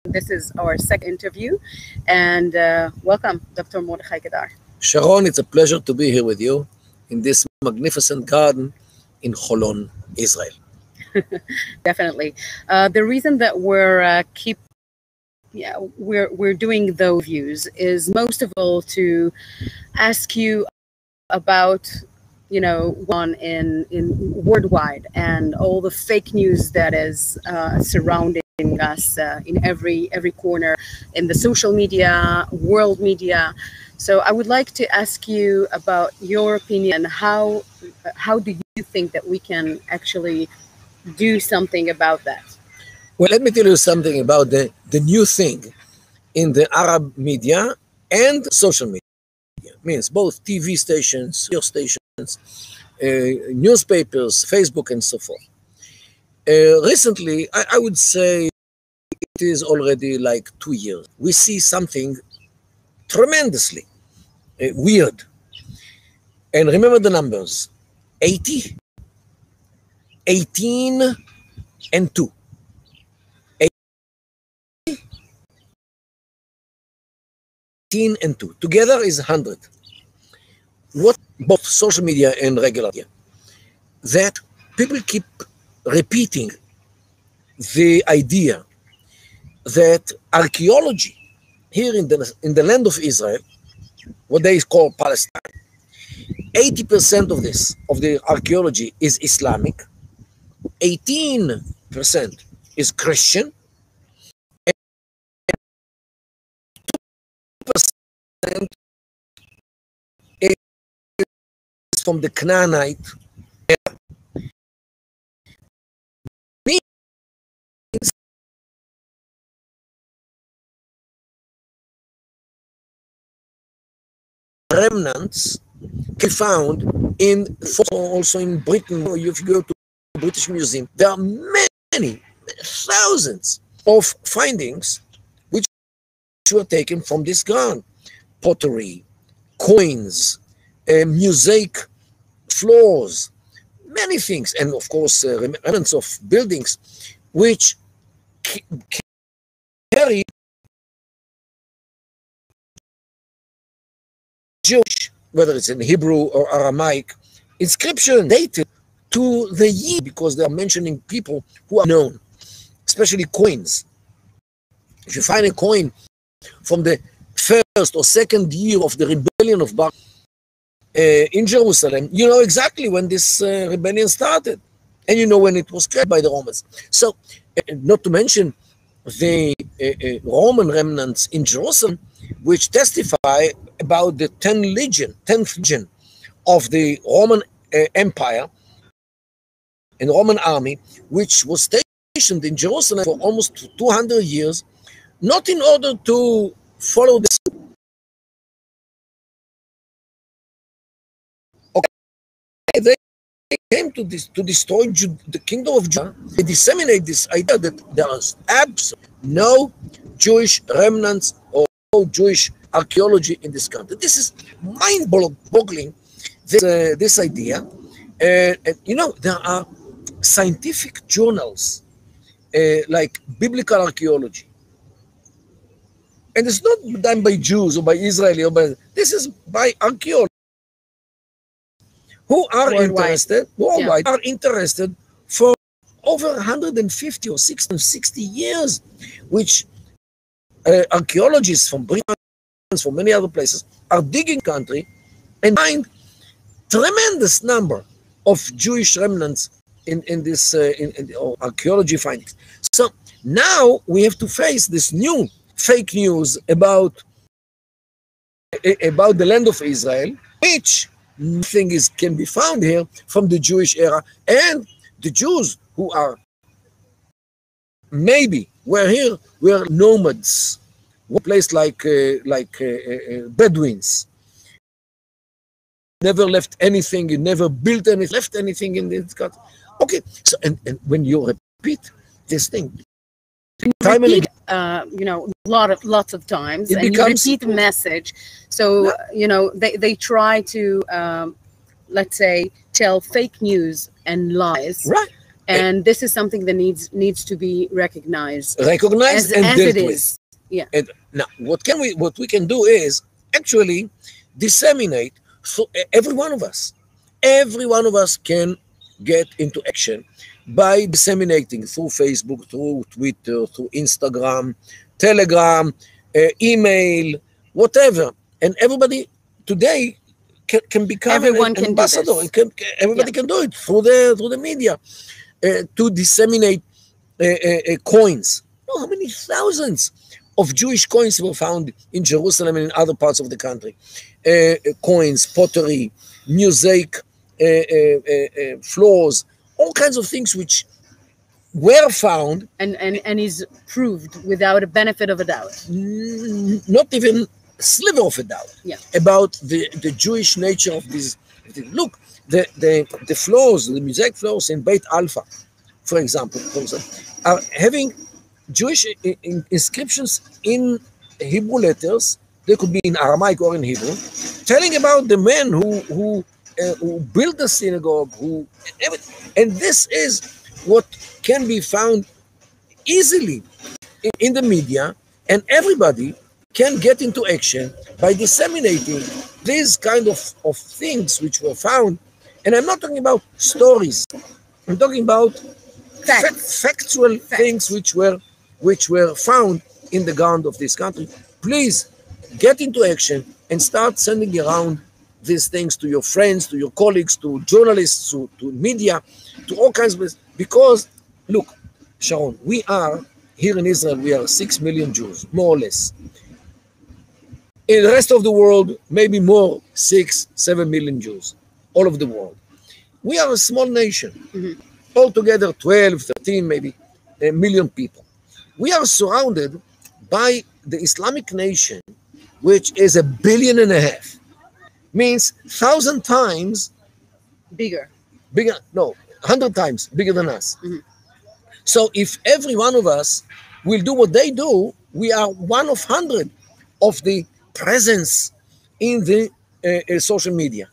this is our second interview. And welcome, Dr. Mordechai Kedar. Sharon, it's a pleasure to be here with you in this magnificent garden in Holon, Israel. Definitely. The reason that we're doing those views is most of all to ask you about one in worldwide and all the fake news that is surrounding us in every corner in the social media, world media. So I would like to ask you about your opinion. How do you think that we can actually do something about that? Well, let me tell you something about the new thing in the Arab media and social media. It means both TV stations, radio stations, newspapers, Facebook, and so forth. Recently, I would say it is already like 2 years. We see something tremendously weird. And remember the numbers: 80, 18, and 2. 18 and 2. Together is 100. What both social media and regular media? That people keep repeating the idea that archaeology here in the land of Israel, what they call Palestine, 80% of the archaeology is Islamic, 18% is Christian, and 2% is from the Canaanite era. Means remnants can be found also in Britain. If you go to the British Museum, there are many thousands of findings which were taken from this ground: pottery, coins, mosaic floors, many things, and of course remnants of buildings which carry Jewish, whether it's in Hebrew or Aramaic, inscription dated to the year, because they are mentioning people who are known, especially coins. If you find a coin from the first or second year of the rebellion of Bar in Jerusalem, you know exactly when this rebellion started, and you know when it was created by the Romans. So, not to mention the Roman remnants in Jerusalem, which testify about the 10th legion of the Roman Empire and Roman army, which was stationed in Jerusalem for almost 200 years, not in order to follow this. Okay, they came to destroy the kingdom of Judah. They disseminate this idea that there is absolutely no Jewish remnants or no Jewish archaeology in this country. This is mind-boggling, this idea. And there are scientific journals like Biblical Archaeology. And it's not done by Jews or by Israeli, this is by archaeologists who are interested for over 150 or 60 years, which archaeologists from Britain, from many other places, are digging country and find tremendous number of Jewish remnants in this archaeology findings. So now we have to face this new fake news about the land of Israel, which nothing can be found here from the Jewish era, and the Jews who are were nomads, one place like Bedouins. Never left anything, never built anything, left anything in this country. Okay, so and when you repeat this thing, time and again, lots of times, and you repeat the message. So they try to let's say tell fake news and lies, right? And this is something that needs to be recognized and as dealt it with. is. Yeah. And now, what we can do is actually disseminate. So every one of us can get into action by disseminating through Facebook, through Twitter, through Instagram, Telegram, email, whatever. And everybody today can become Everyone an can do ambassador. this. Everybody can do it through the media to disseminate coins. How many thousands of Jewish coins were found in Jerusalem and in other parts of the country? Coins, pottery, mosaic floors, all kinds of things which were found and is proved without a benefit of a doubt. Not even a sliver of a doubt about the Jewish nature of this. Look, the floors, the mosaic floors in Beit Alpha, for example, are having Jewish inscriptions in Hebrew letters. They could be in Aramaic or in Hebrew, telling about the men who built the synagogue, and this is what can be found easily in the media, and everybody can get into action by disseminating these kind of things which were found. And I'm not talking about stories. I'm talking about factual things which were found in the ground of this country. Please get into action and start sending around these things to your friends, to your colleagues, to journalists, to media, to all kinds of, because look, Sharon, we are here in Israel, we are 6 million Jews, more or less. In the rest of the world, maybe more, 6-7 million Jews, all over the world. We are a small nation, altogether 12, 13, maybe a million people. We are surrounded by the Islamic nation, which is 1.5 billion, means 1,000 times bigger, no, 100 times bigger than us. So if every one of us will do what they do, we are one of 100 of the presence in the social media.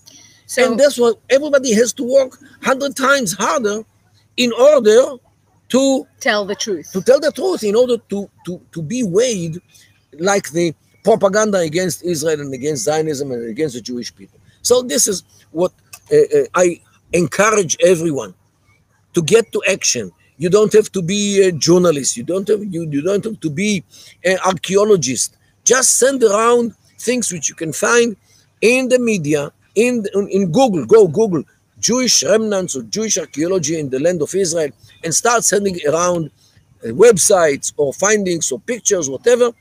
And that's why everybody has to work 100 times harder in order to tell the truth. In order to be weighed like the propaganda against Israel and against Zionism and against the Jewish people. So this is what I encourage everyone to get to action. You don't have to be a journalist. You don't have to be an archaeologist. Just send around things which you can find in the media, in Google. Go Google Jewish remnants or Jewish archaeology in the land of Israel and start sending around websites or findings or pictures, whatever,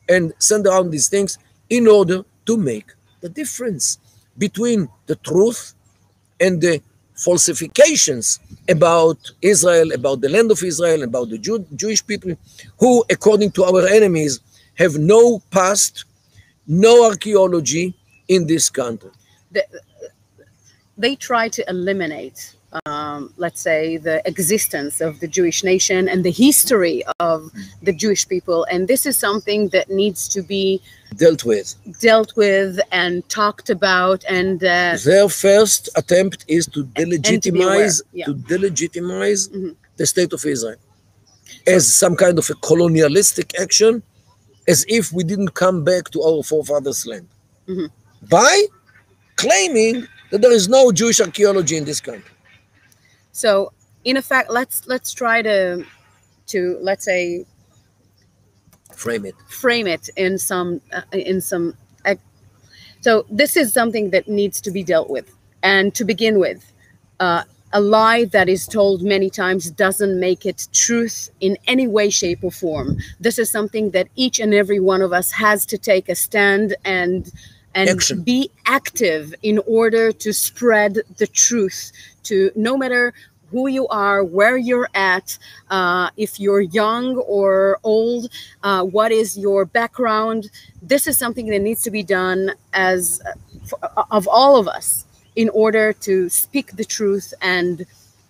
and send around these things in order to make the difference between the truth and the falsifications about Israel, about the land of Israel, about the Jewish people, who, according to our enemies, have no past, no archaeology in this country. They try to eliminate, let's say, the existence of the Jewish nation and the history of the Jewish people. And this is something that needs to be dealt with and talked about. And their first attempt is to delegitimize the state of Israel as some kind of a colonialistic action, as if we didn't come back to our forefathers' land, by claiming that there is no Jewish archaeology in this country. So, in effect, let's try to let's say frame it in some so this is something that needs to be dealt with. And to begin with, a lie that is told many times doesn't make it truth in any way, shape, or form. This is something that each and every one of us has to take a stand and action. Be active in order to spread the truth to no matter who you are, where you're at, if you're young or old, what is your background. This is something that needs to be done of all of us in order to speak the truth. And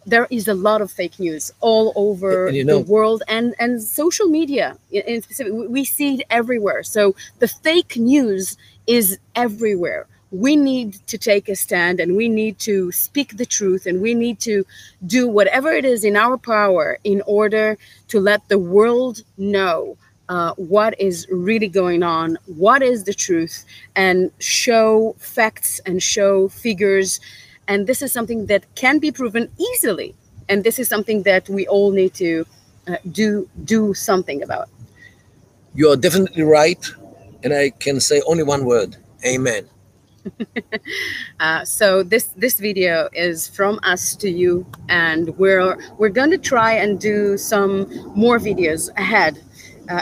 there is a lot of fake news all over the world and social media in specific. We see it everywhere. So the fake news is everywhere. we need to take a stand, and we need to speak the truth, and we need to do whatever it is in our power in order to let the world know what is really going on, what is the truth, and show facts and show figures. And this is something that can be proven easily. And this is something that we all need to do something about. You are definitely right. And I can say only one word: amen. So this video is from us to you, and we're going to try and do some more videos ahead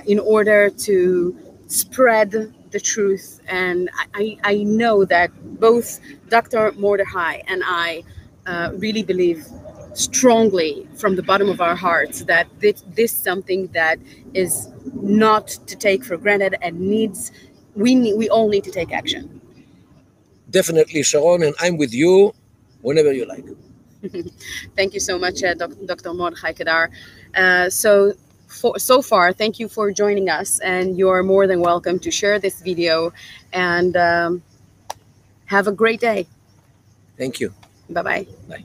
in order to spread the truth. And I know that both Dr. Mordechai and I really believe strongly from the bottom of our hearts that this is something that is not to take for granted, and we all need to take action. Definitely, Sharon, and I'm with you whenever you like. Thank you so much, Dr. Mordechai Kedar. So far, thank you for joining us, and you're more than welcome to share this video, and have a great day. Thank you. Bye-bye. Bye.